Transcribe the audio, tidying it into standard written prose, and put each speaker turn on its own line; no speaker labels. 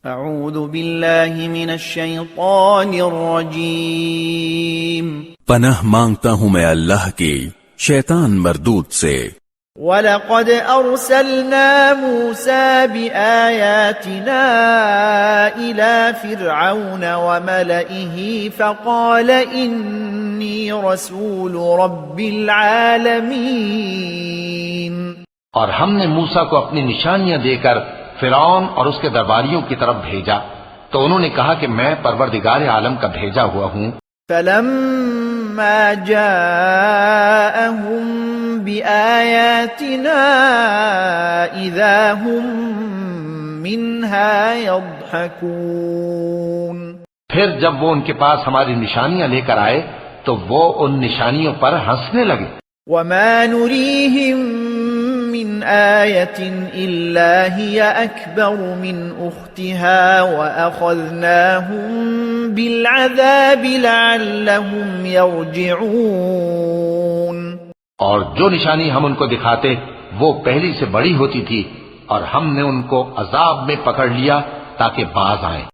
اعوذ باللہ من الشیطان الرجیم
پناہ مانگتا ہوں میں اللہ کی شیطان مردود سے۔
وَلَقَدْ أَرْسَلْنَا مُوسَى بِآيَاتِنَا إِلَى فِرْعَوْنَ وَمَلَئِهِ فَقَالَ إِنِّي رَسُولُ رَبِّ الْعَالَمِينَ۔
اور ہم نے موسیٰ کو اپنی نشانیاں دے کر فرعون اور اس کے درباریوں کی طرف بھیجا تو انہوں نے کہا کہ میں پروردگار عالم کا بھیجا ہوا ہوں۔
فَلَمَّا جَاءَهُم بِآيَاتِنَا إِذَا هُم مِّنْهَا يَضْحَكُونَ۔
پھر جب وہ ان کے پاس ہماری نشانیاں لے کر آئے تو وہ ان نشانیوں پر ہنسنے لگے۔
وَمَا نُرِيهِم مِّنْ آيَةٍ إِلَّا هِيَ أَكْبَرُ مِنْ أُخْتِهَا وَأَخَذْنَاهُمْ بِالْعَذَابِ لَعَلَّهُمْ يَرْجِعُونَ۔
اور جو نشانی ہم ان کو دکھاتے وہ پہلی سے بڑی ہوتی تھی اور ہم نے ان کو عذاب میں پکڑ لیا تاکہ باز آئیں۔